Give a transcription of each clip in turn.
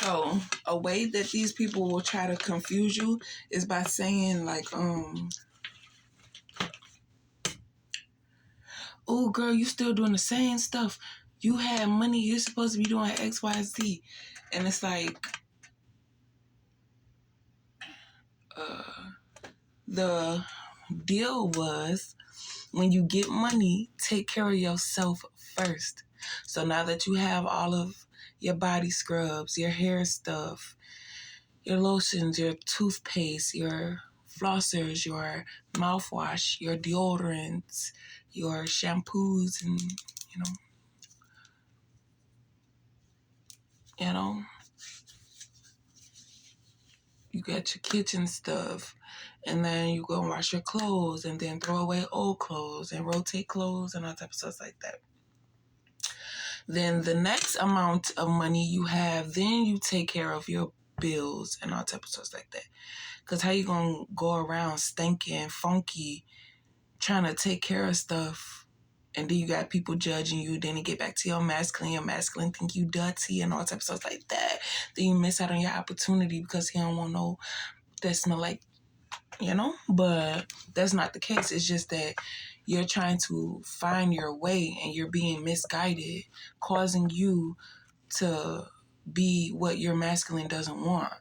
So a way that these people will try to confuse you is by saying like, oh girl, you still doing the same stuff. You had money, you're supposed to be doing X, Y, Z. And it's like, the deal was, when you get money, take care of yourself first. So now that you have all of your body scrubs, your hair stuff, your lotions, your toothpaste, your flossers, your mouthwash, your deodorants, your shampoos, and you know, you know, you got your kitchen stuff, and then you go and wash your clothes, and then throw away old clothes and rotate clothes and all type of stuff like that. Then the next amount of money you have, then you take care of your bills and all type of stuff like that. Because how you gonna go around stinking, funky, trying to take care of stuff, and then you got people judging you, then you get back to your masculine think you dirty and all type of stuff like that. Then you miss out on your opportunity because he don't want no that smell like, you know? But that's not the case. It's just that you're trying to find your way and you're being misguided, causing you to be what your masculine doesn't want.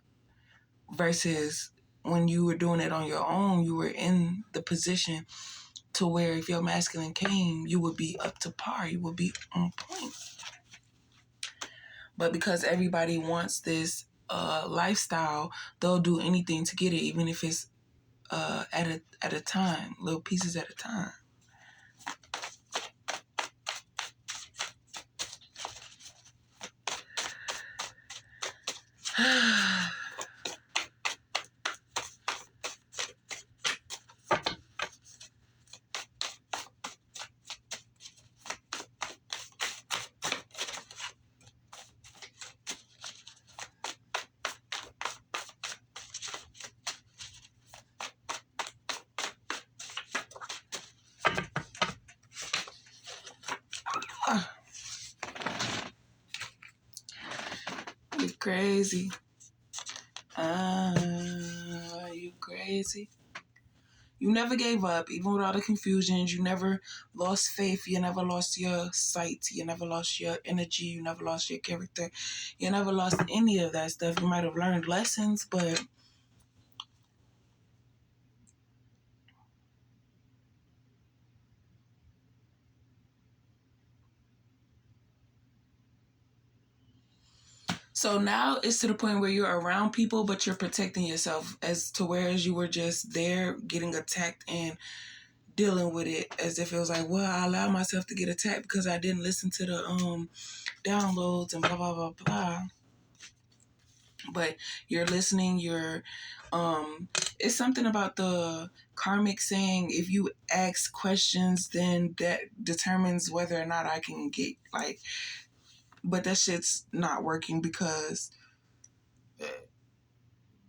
Versus when you were doing it on your own, you were in the position to where if your masculine came, you would be up to par. You would be on point. But because everybody wants this lifestyle, they'll do anything to get it, even if it's at a time, little pieces at a time. You crazy. You crazy. You never gave up, even with all the confusions. You never lost faith. You never lost your sight. You never lost your energy. You never lost your character. You never lost any of that stuff. You might have learned lessons, but so now it's to the point where you're around people, but you're protecting yourself, as to whereas you were just there getting attacked and dealing with it as if it was like, well, I allowed myself to get attacked because I didn't listen to the downloads and blah, blah, blah, blah. But you're listening, it's something about the karmic saying, if you ask questions, then that determines whether or not I can get, like, but that shit's not working because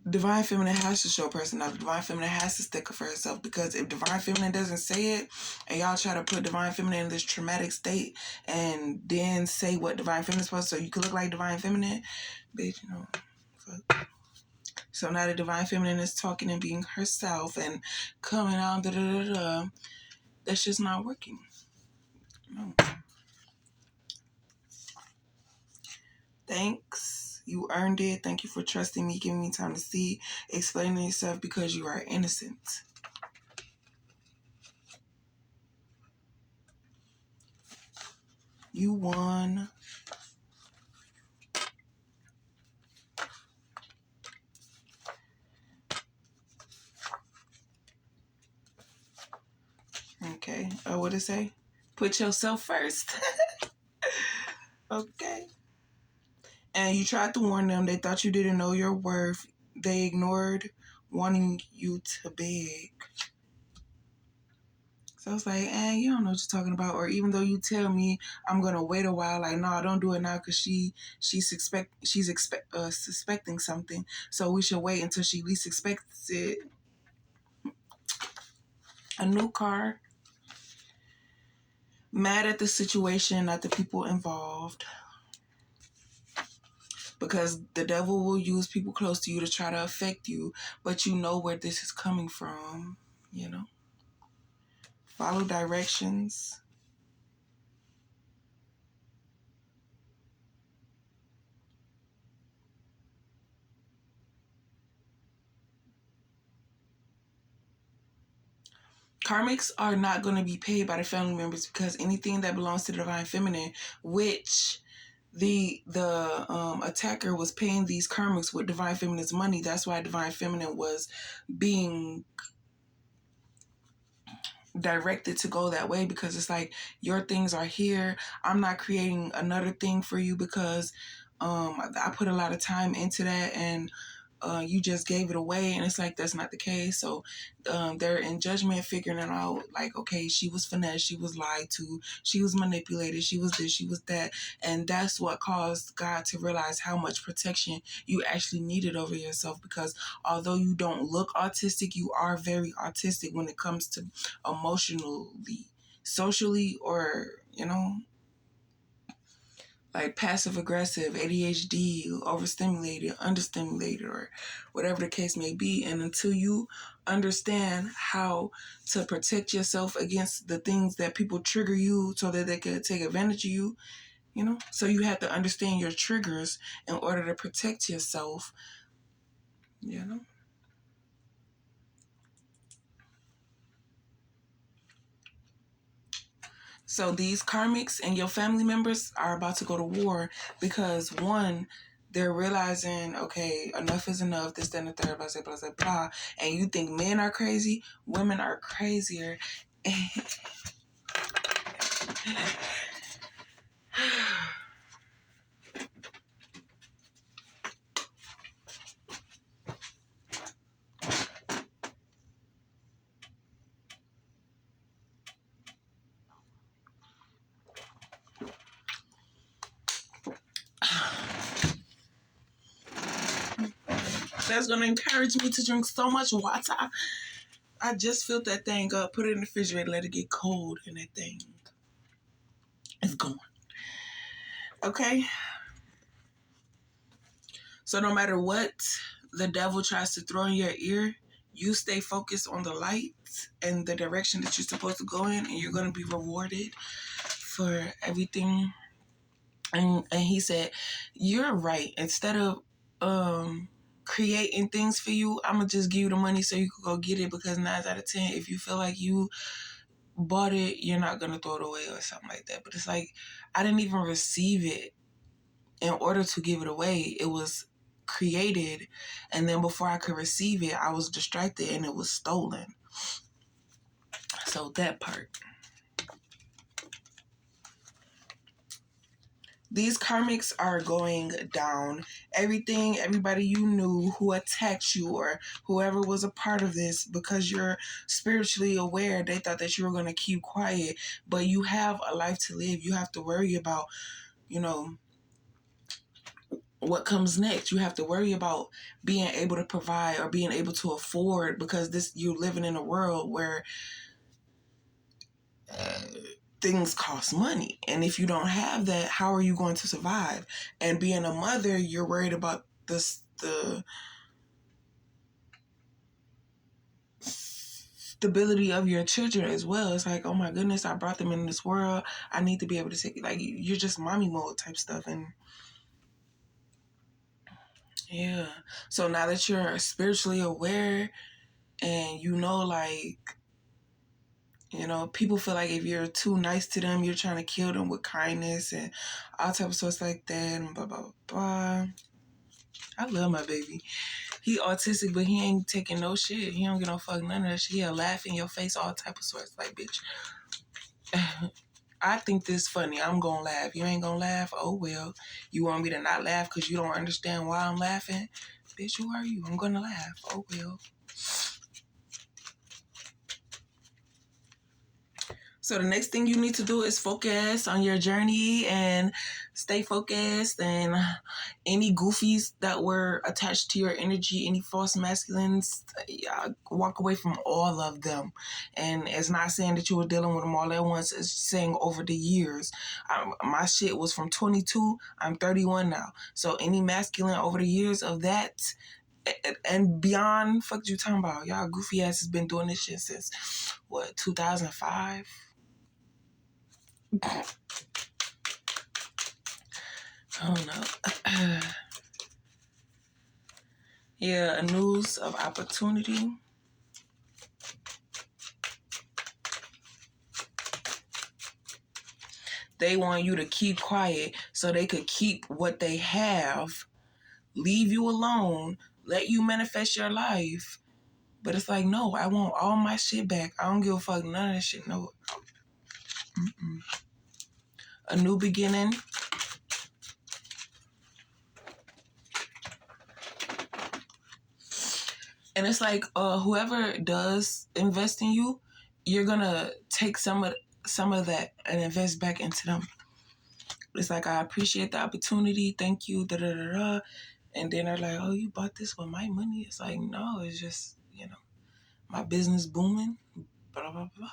Divine Feminine has to show personality. Divine Feminine has to stick up for herself, because if Divine Feminine doesn't say it and y'all try to put Divine Feminine in this traumatic state and then say what Divine Feminine is supposed to, so you could look like Divine Feminine, bitch, you know, fuck. So now the Divine Feminine is talking and being herself and coming out, that's just not working. No. Thanks. You earned it. Thank you for trusting me, giving me time to see, explaining yourself, because you are innocent. You won. Okay. What did it say? Put yourself first. Okay. And you tried to warn them. They thought you didn't know your worth. They ignored wanting you to beg. So I was like, you don't know what you're talking about. Or even though you tell me I'm gonna wait a while, like, no, don't do it now, because she's suspecting something. So we should wait until she least expects it. A new car. Mad at the situation, not the people involved. because the devil will use people close to you to try to affect you, but you know where this is coming from, you know. Follow directions. Karmics are not going to be paid by the family members because anything that belongs to the divine feminine, which the attacker was paying these karmics with divine feminine's money. That's why divine feminine was being directed to go that way, because it's like, your things are here. I'm not creating another thing for you because I put a lot of time into that, and you just gave it away. And it's like, that's not the case. So they're in judgment, figuring it out, like, okay, she was finessed, she was lied to, she was manipulated, she was this, she was that. And that's what caused God to realize how much protection you actually needed over yourself, because although you don't look autistic, you are very autistic when it comes to emotionally, socially, or, you know, like passive aggressive, ADHD, overstimulated, understimulated, or whatever the case may be. And until you understand how to protect yourself against the things that people trigger you so that they can take advantage of you, you know, so you have to understand your triggers in order to protect yourself, you know. So these karmics and your family members are about to go to war because, one, they're realizing, okay, enough is enough, this, that, and the third, blah, blah, blah, blah, blah. And you think men are crazy, women are crazier. That's going to encourage me to drink so much water. I just filled that thing up, put it in the refrigerator, let it get cold, and that thing is gone. Okay? So no matter what the devil tries to throw in your ear, you stay focused on the light and the direction that you're supposed to go in, and you're going to be rewarded for everything. And he said, you're right. Instead of creating things for you, I'm going to just give you the money so you can go get it, because 9 out of 10, if you feel like you bought it, you're not going to throw it away or something like that. But it's like, I didn't even receive it in order to give it away. It was created, and then before I could receive it, I was distracted and it was stolen. So that part. These karmics are going down. Everything, everybody you knew who attacked you or whoever was a part of this, because you're spiritually aware, they thought that you were going to keep quiet, but you have a life to live. You have to worry about, you know, what comes next. You have to worry about being able to provide or being able to afford, because this, you're living in a world where things cost money. And if you don't have that, how are you going to survive? And being a mother, you're worried about the stability of your children as well. It's like, oh my goodness, I brought them in this world. I need to be able to take, like, you're just mommy mode type stuff. And yeah. So now that you're spiritually aware and you know, like, you know, people feel like if you're too nice to them, you're trying to kill them with kindness and all type of stuff like that, and blah, blah, blah. I love my baby. He autistic, but he ain't taking no shit. He don't get no fuck none of that shit. He'll laugh in your face, all type of sorts. Like, bitch, I think this funny. I'm gonna laugh. You ain't gonna laugh? Oh, well. You want me to not laugh because you don't understand why I'm laughing? Bitch, who are you? I'm gonna laugh. Oh, well. So the next thing you need to do is focus on your journey and stay focused. And any goofies that were attached to your energy, any false masculines, yeah, walk away from all of them. And it's not saying that you were dealing with them all at once. It's saying over the years. My shit was from 22. I'm 31 now. So any masculine over the years of that and beyond, fuck you talking about? Y'all goofy ass has been doing this shit since, what, 2005? I don't know. Yeah, a news of opportunity. They want you to keep quiet so they could keep what they have, leave you alone, let you manifest your life. But it's like, no, I want all my shit back. I don't give a fuck none of that shit. No. Mm-mm. A new beginning. And it's like, whoever does invest in you, you're gonna take some of that and invest back into them. It's like, I appreciate the opportunity. Thank you. Da da da da. And then they're like, oh, you bought this with my money? It's like, no, it's just, my business booming. Blah blah blah.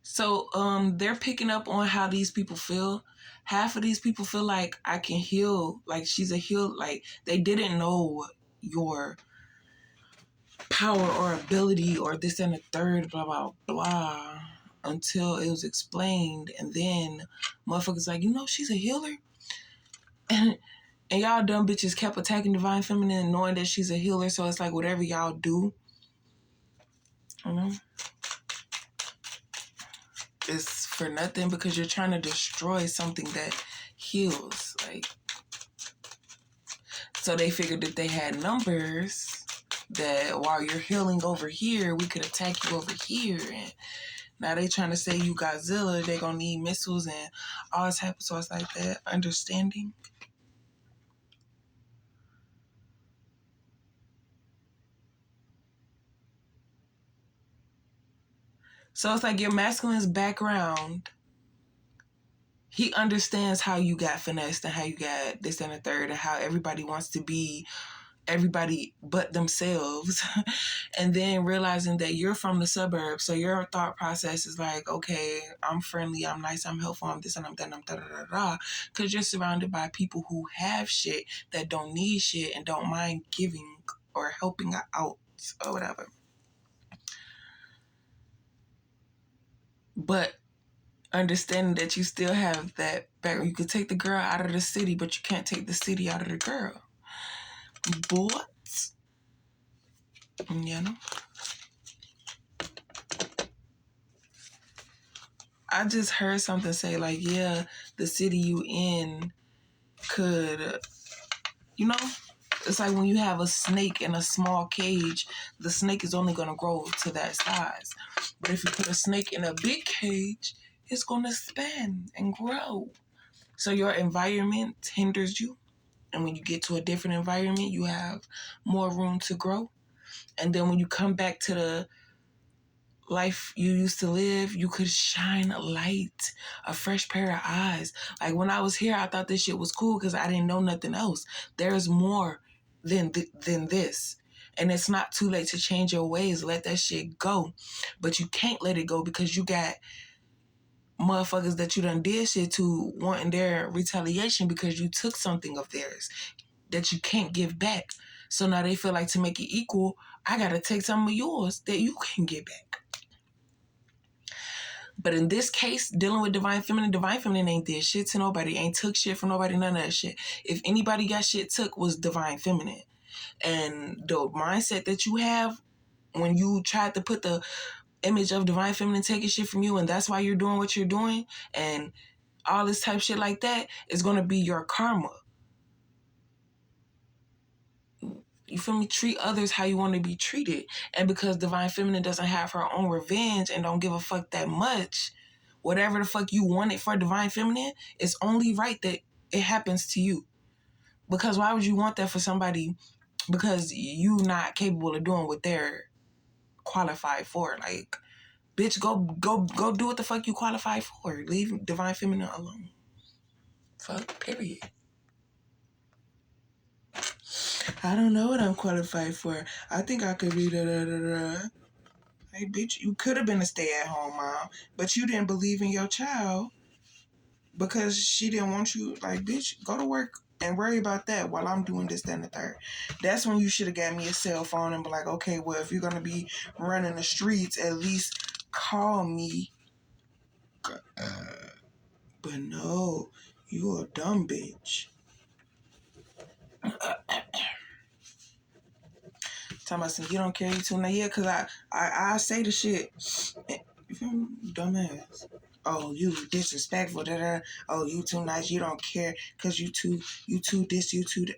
So they're picking up on how these people feel. Half of these people feel like I can heal, like she's a heal, like they didn't know your power or ability or this and the third, blah blah blah, until it was explained, and then motherfuckers like, she's a healer. And y'all dumb bitches kept attacking Divine Feminine knowing that she's a healer, so it's like whatever y'all do, it's for nothing because you're trying to destroy something that heals. Like, so they figured that they had numbers that while you're healing over here, we could attack you over here. And now they trying to say you Godzilla, they gonna need missiles and all type of sorts like that. Understanding. So it's like your masculine's background, he understands how you got finessed and how you got this and the third and how everybody wants to be everybody but themselves. And then realizing that you're from the suburbs, so your thought process is like, okay, I'm friendly, I'm nice, I'm helpful, I'm this and I'm that, I'm da da da da, because you're surrounded by people who have shit that don't need shit and don't mind giving or helping out or whatever. But understanding that you still have that back, you could take the girl out of the city, but you can't take the city out of the girl. But I just heard something say like, yeah, the city you in could, it's like when you have a snake in a small cage, the snake is only going to grow to that size. But if you put a snake in a big cage, it's going to expand and grow. So your environment hinders you. And when you get to a different environment, you have more room to grow. And then when you come back to the life you used to live, you could shine a light, a fresh pair of eyes. Like when I was here, I thought this shit was cool because I didn't know nothing else. There's more than this. And it's not too late to change your ways. Let that shit go. But you can't let it go because you got motherfuckers that you done did shit to wanting their retaliation because you took something of theirs that you can't give back. So now they feel like to make it equal, I gotta take some of yours that you can get back. But in this case, dealing with Divine Feminine ain't did shit to nobody, ain't took shit from nobody, none of that shit. If anybody got shit took, was Divine Feminine. And the mindset that you have when you tried to put the image of Divine Feminine taking shit from you, and that's why you're doing what you're doing, and all this type shit like that is going to be your karma. You feel me? Treat others how you want to be treated. And because Divine Feminine doesn't have her own revenge and don't give a fuck that much, whatever the fuck you wanted for divine feminine, it's only right that it happens to you. Because why would you want that for somebody because you not capable of doing what they're qualified for? Like, bitch, go do what the fuck you qualified for. Leave divine feminine alone. Fuck, period. I don't know what I'm qualified for. I think I could be da-da-da-da. Hey, bitch, you could have been a stay-at-home mom, but you didn't believe in your child because she didn't want you. Like, bitch, go to work and worry about that while I'm doing this, that, and the third. That's when you should have got me a cell phone and be like, okay, well, if you're going to be running the streets, at least call me. But no, you a dumb bitch. Talking about some, you don't care, you too nice. Yeah, because I say the shit. Dumbass. Oh, you disrespectful. Da-da. Oh, you too nice. You don't care because you too this, you too that.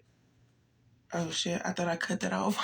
Oh, shit. I thought I cut that off.